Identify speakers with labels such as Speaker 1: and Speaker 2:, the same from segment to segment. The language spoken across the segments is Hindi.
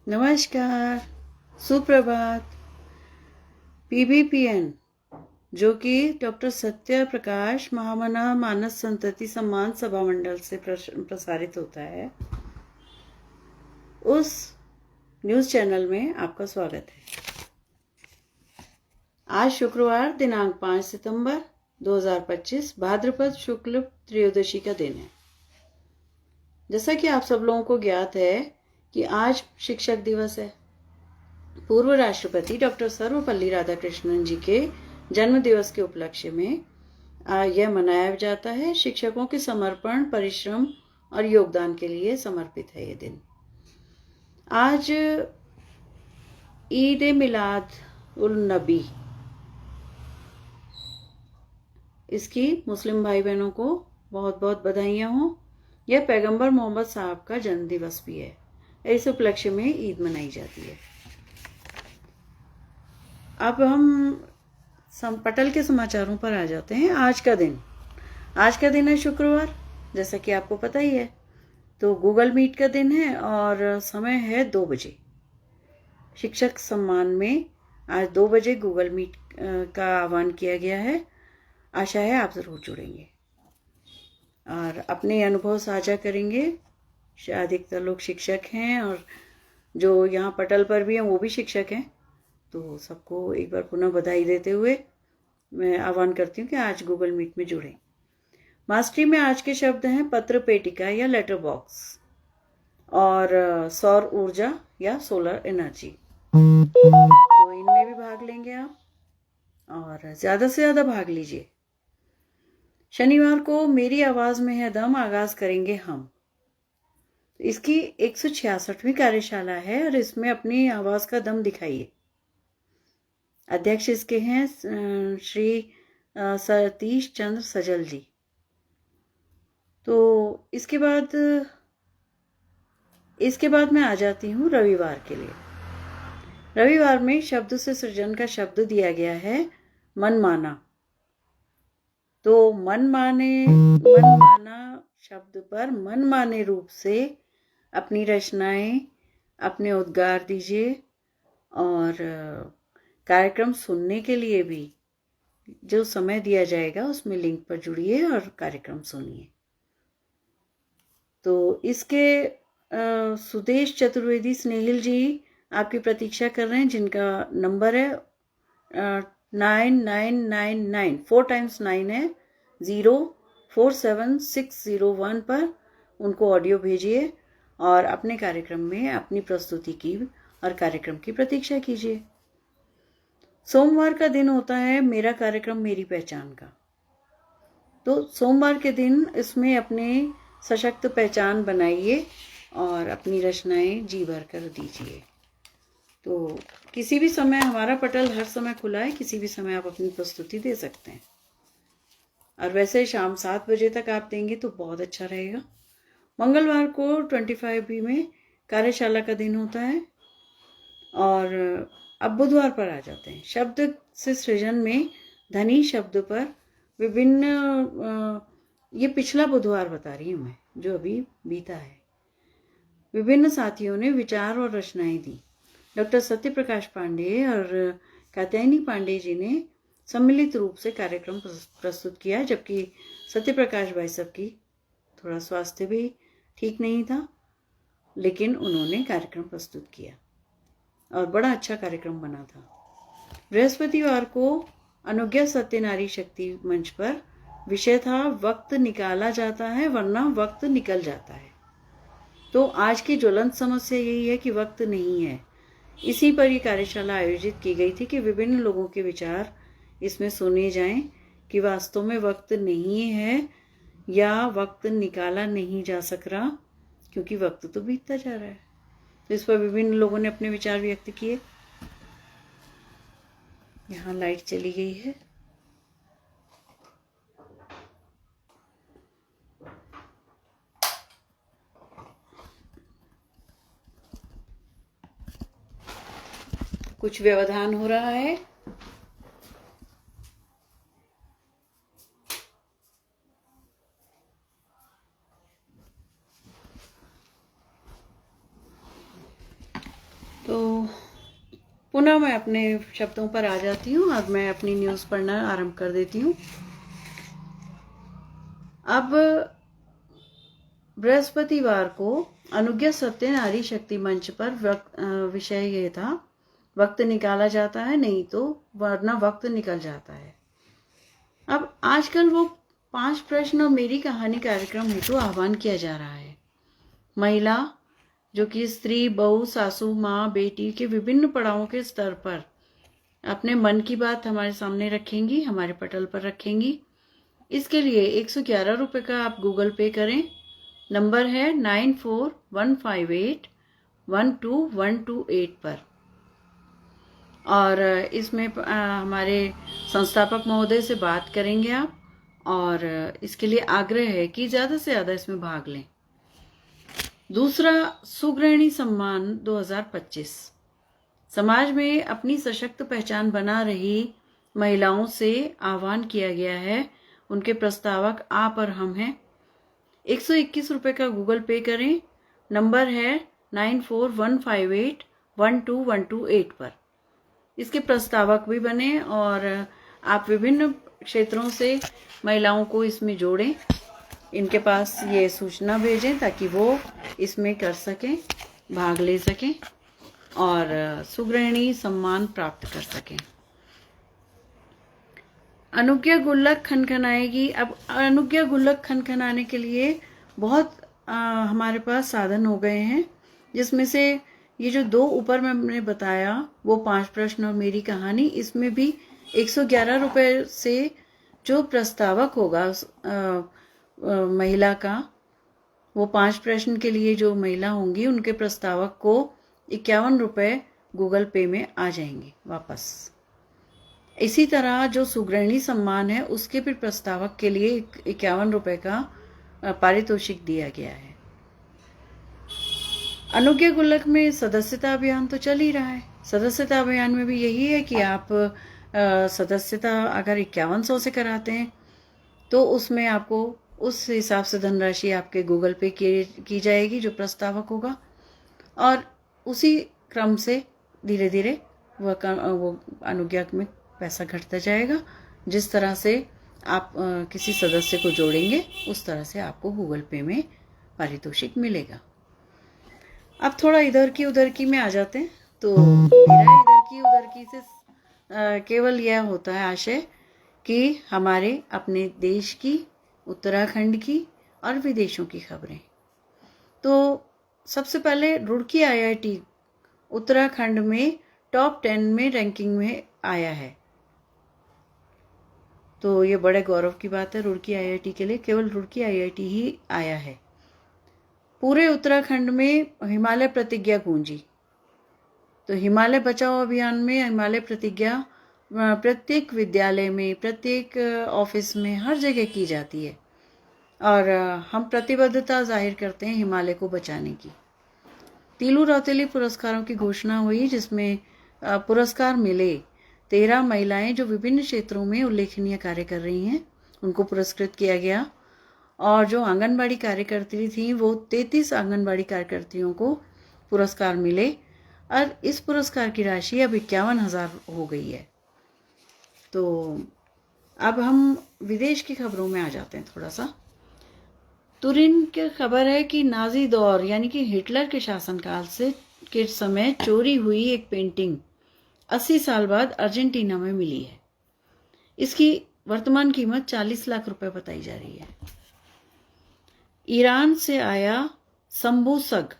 Speaker 1: नमस्कार, सुप्रभात। पीबीपीएन जो कि डॉक्टर सत्य प्रकाश महामना मानस संतति सम्मान सभा मंडल से प्रसारित होता है, उस न्यूज़ चैनल में आपका स्वागत है। आज शुक्रवार दिनांक 5 सितंबर 2025 भाद्रपद शुक्ल त्रयोदशी का दिन है। जैसा कि आप सब लोगों को ज्ञात है कि आज शिक्षक दिवस है। पूर्व राष्ट्रपति डॉक्टर सर्वपल्ली राधाकृष्णन जी के जन्म दिवस के उपलक्ष्य में यह मनाया जाता है। शिक्षकों के समर्पण, परिश्रम और योगदान के लिए समर्पित है ये दिन। आज ईद मिलाद उल नबी, इसकी मुस्लिम भाई बहनों को बहुत बहुत बधाइयाँ हों। यह पैगंबर मोहम्मद साहब का जन्म दिवस भी है। इस उपलक्ष्य में ईद मनाई जाती है। अब हम पटल के समाचारों पर आ जाते हैं। आज का दिन है शुक्रवार, जैसा कि आपको पता ही है। तो गूगल मीट का दिन है और समय है 2 बजे। शिक्षक सम्मान में आज 2 बजे गूगल मीट का आह्वान किया गया है। आशा है आप जरूर जुड़ेंगे और अपने अनुभव साझा करेंगे। अधिकतर लोग शिक्षक हैं और जो यहाँ पटल पर भी हैं वो भी शिक्षक हैं। तो सबको एक बार पुनः बधाई देते हुए मैं आह्वान करती हूँ कि आज गूगल मीट में जुड़ें। मास्टरी में आज के शब्द हैं पत्र पेटिका या लेटर बॉक्स और सौर ऊर्जा या सोलर एनर्जी। तो इनमें भी भाग लेंगे आप और ज़्यादा से ज़्यादा भाग लीजिए। शनिवार को मेरी आवाज़ में है दम आगाज करेंगे हम। इसकी 166वीं कार्यशाला है और इसमें अपनी आवाज़ का दम दिखाइए। अध्यक्ष इसके हैं श्री सतीश चंद्र सजल जी। तो इसके बाद मैं आ जाती हूँ रविवार के लिए। रविवार में शब्द से सृजन का शब्द दिया गया है मनमाना। तो मनमाना शब्द पर मनमाने रूप से अपनी रचनाएं, अपने उद्गार दीजिए और कार्यक्रम सुनने के लिए भी जो समय दिया जाएगा उसमें लिंक पर जुड़िए और कार्यक्रम सुनिए। तो इसके सुदेश चतुर्वेदी स्नेहिल जी आपकी प्रतीक्षा कर रहे हैं, जिनका नंबर है 9999 4 टाइम्स 9 है 047601 पर। उनको ऑडियो भेजिए और अपने कार्यक्रम में अपनी प्रस्तुति की और कार्यक्रम की प्रतीक्षा कीजिए। सोमवार का दिन होता है मेरा कार्यक्रम मेरी पहचान का। तो सोमवार के दिन इसमें अपने सशक्त पहचान बनाइए और अपनी रचनाएं जी भर कर दीजिए। तो किसी भी समय हमारा पटल हर समय खुला है, किसी भी समय आप अपनी प्रस्तुति दे सकते हैं। और वैसे शाम 7 बजे तक आप देंगे तो बहुत अच्छा रहेगा। मंगलवार को 25B में कार्यशाला का दिन होता है। और अब बुधवार पर आ जाते हैं। शब्द से सृजन में धनी शब्द पर विभिन्न ये पिछला बुधवार बता रही हूँ मैं, जो अभी बीता है। विभिन्न साथियों ने विचार और रचनाएं दी। डॉक्टर सत्य प्रकाश पांडे और कात्यायनी पांडे जी ने सम्मिलित रूप से कार्यक्रम प्रस्तुत किया, जबकि सत्य प्रकाश भाई साहब की थोड़ा स्वास्थ्य भी ठीक नहीं था, लेकिन उन्होंने कार्यक्रम प्रस्तुत किया और बड़ा अच्छा कार्यक्रम बना था। बृहस्पतिवार को अनुज्ञा सत्य नारी शक्ति मंच पर विषय था वक्त निकाला जाता है वरना वक्त निकल जाता है। तो आज की ज्वलंत समस्या यही है कि वक्त नहीं है। इसी पर यह कार्यशाला आयोजित की गई थी कि विभिन्न लोगों के विचार इसमें सुने जाएं कि वास्तव में वक्त नहीं है या वक्त निकाला नहीं जा सक रहा, क्योंकि वक्त तो बीतता जा रहा है। तो इस पर विभिन्न लोगों ने अपने विचार व्यक्त किए। यहाँ लाइट चली गई है। कुछ व्यवधान हो रहा है। तो पुनः मैं अपने शब्दों पर आ जाती हूँ और मैं अपनी न्यूज़ पढ़ना आरंभ कर देती हूँ। अब बृहस्पतिवार को अनुज्ञा सत्य नारी शक्ति मंच पर विषय ये था, वक्त निकाला जाता है नहीं तो वरना वक्त निकल जाता है। अब आजकल वो 5 प्रश्न और मेरी कहानी कार्यक्रम हेतु आह्वान किया जा रहा है। महिला जो कि स्त्री, बहू, सासू, माँ, बेटी के विभिन्न पड़ावों के स्तर पर अपने मन की बात हमारे सामने रखेंगी, हमारे पटल पर रखेंगी। इसके लिए 111 रुपये का आप गूगल पे करें। नंबर है 9415812128 पर। और इसमें हमारे संस्थापक महोदय से बात करेंगे आप, और इसके लिए आग्रह है कि ज़्यादा से ज़्यादा इसमें भाग लें। दूसरा, सुगृहिणी सम्मान 2025 समाज में अपनी सशक्त पहचान बना रही महिलाओं से आह्वान किया गया है। उनके प्रस्तावक आप और हम हैं। 121 रुपये का गूगल पे करें। नंबर है 9415812128 पर। इसके प्रस्तावक भी बने और आप विभिन्न क्षेत्रों से महिलाओं को इसमें जोड़ें, इनके पास ये सूचना भेजें ताकि वो इसमें कर सकें, भाग ले सकें और सुगृहिणी सम्मान प्राप्त कर सकें। अनुज्ञा गुल्लक खनखनाएगी। अब अनुज्ञा गुल्लक खनखनाने के लिए बहुत हमारे पास साधन हो गए हैं, जिसमें से ये जो 2 ऊपर मैंने बताया वो 5 प्रश्न और मेरी कहानी, इसमें भी 111 रुपये से जो प्रस्तावक होगा महिला का, वो 5 प्रश्न के लिए जो महिला होंगी उनके प्रस्तावक को 51 रुपये गूगल पे में आ जाएंगे वापस। इसी तरह जो सुगृहिणी सम्मान है उसके भी प्रस्तावक के लिए 51 रुपये का पारितोषिक दिया गया है। अनुज्ञा गुल्लक में सदस्यता अभियान तो चल ही रहा है। सदस्यता अभियान में भी यही है कि आप सदस्यता अगर 5100 से कराते हैं तो उसमें आपको उस हिसाब से धनराशि आपके गूगल पे की जाएगी जो प्रस्तावक होगा, और उसी क्रम से धीरे धीरे वो अनुज्ञा में पैसा घटता जाएगा। जिस तरह से आप किसी सदस्य को जोड़ेंगे उस तरह से आपको गूगल पे में पारितोषिक मिलेगा। अब थोड़ा इधर की उधर की में आ जाते हैं। तो मेरा इधर की उधर की से केवल यह होता है आशय कि हमारे अपने देश की, उत्तराखंड की और विदेशों की खबरें। तो सबसे पहले रुड़की IIT उत्तराखंड में टॉप 10 में रैंकिंग में आया है। तो ये बड़े गौरव की बात है रुड़की IIT के लिए। केवल रुड़की IIT ही आया है। पूरे उत्तराखंड में हिमालय प्रतिज्ञा गूंजी। तो हिमालय बचाओ अभियान में हिमालय प्रतिज्ञा प्रत्येक विद्यालय में, प्रत्येक ऑफिस में, हर जगह की जाती है और हम प्रतिबद्धता जाहिर करते हैं हिमालय को बचाने की। तीलू रौतेली पुरस्कारों की घोषणा हुई, जिसमें पुरस्कार मिले 13 महिलाएं जो विभिन्न क्षेत्रों में उल्लेखनीय कार्य कर रही हैं, उनको पुरस्कृत किया गया। और जो आंगनबाड़ी कार्यकर्ती थी वो 33 आंगनबाड़ी कार्यकर्तियों को पुरस्कार मिले और इस पुरस्कार की राशि अब 51,000 हो गई है। तो अब हम विदेश की खबरों में आ जाते हैं थोड़ा सा। तुरिन की खबर है कि नाजी दौर यानी कि हिटलर के शासनकाल से के समय चोरी हुई एक पेंटिंग 80 साल बाद अर्जेंटीना में मिली है। इसकी वर्तमान कीमत 40 लाख रुपए बताई जा रही है। ईरान से आया संबूसग,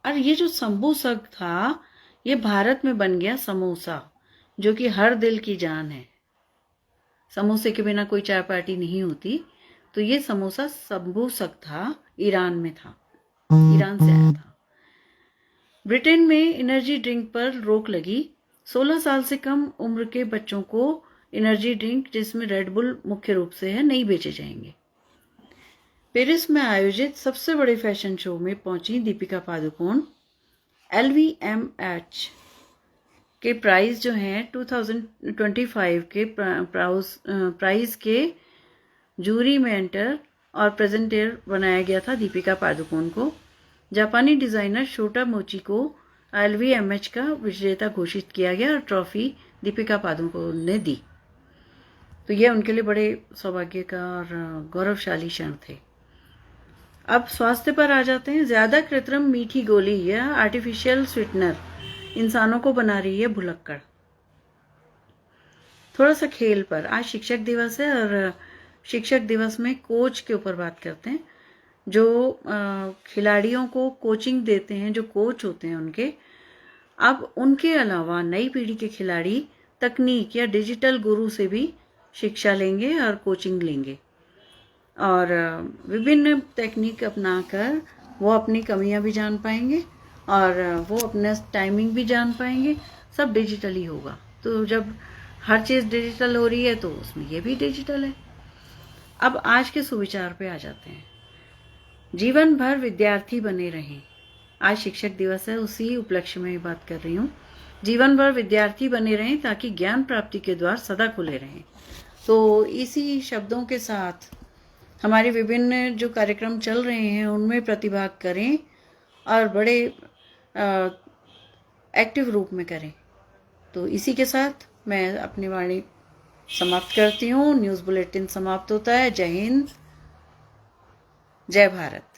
Speaker 1: और ये जो संबूसग था ये भारत में बन गया समोसा, जो कि हर दिल की जान है। समोसे के बिना कोई चाय पार्टी नहीं होती। तो ये समोसा संबूसग था, ईरान में था, ईरान से आया था। ब्रिटेन में एनर्जी ड्रिंक पर रोक लगी। 16 साल से कम उम्र के बच्चों को एनर्जी ड्रिंक जिसमें रेड बुल मुख्य रूप से है नहीं बेचे जाएंगे। पेरिस में आयोजित सबसे बड़े फैशन शो में पहुंची दीपिका पादुकोण। LVMH के प्राइस जो हैं 2025 के प्राइस के जूरी मेंटर और प्रेजेंटर बनाया गया था दीपिका पादुकोण को। जापानी डिजाइनर शोटा मोची को LVMH का विजेता घोषित किया गया और ट्रॉफी दीपिका पादुकोण ने दी। तो यह उनके लिए बड़े सौभाग्य का और गौरवशाली क्षण थे। अब स्वास्थ्य पर आ जाते हैं। ज्यादा कृत्रिम मीठी गोली या आर्टिफिशियल स्वीटनर इंसानों को बना रही है भुलक्कड़। थोड़ा सा खेल पर, आज शिक्षक दिवस है और शिक्षक दिवस में कोच के ऊपर बात करते हैं। जो खिलाड़ियों को कोचिंग देते हैं, जो कोच होते हैं उनके, अब उनके अलावा नई पीढ़ी के खिलाड़ी तकनीक या डिजिटल गुरु से भी शिक्षा लेंगे और कोचिंग लेंगे और विभिन्न तकनीक अपनाकर वो अपनी कमियां भी जान पाएंगे और वो अपना टाइमिंग भी जान पाएंगे। सब डिजिटली होगा। तो जब हर चीज़ डिजिटल हो रही है तो उसमें ये भी डिजिटल है। अब आज के सुविचार पे आ जाते हैं। जीवन भर विद्यार्थी बने रहें। आज शिक्षक दिवस है, उसी उपलक्ष्य में बात कर रही हूँ। जीवन भर विद्यार्थी बने रहें ताकि ज्ञान प्राप्ति के द्वार सदा खुले रहें। तो इसी शब्दों के साथ हमारे विभिन्न जो कार्यक्रम चल रहे हैं उनमें प्रतिभाग करें और बड़े एक्टिव रूप में करें। तो इसी के साथ मैं अपनी वाणी समाप्त करती हूँ। न्यूज़ बुलेटिन समाप्त होता है। जय हिंद, जय भारत।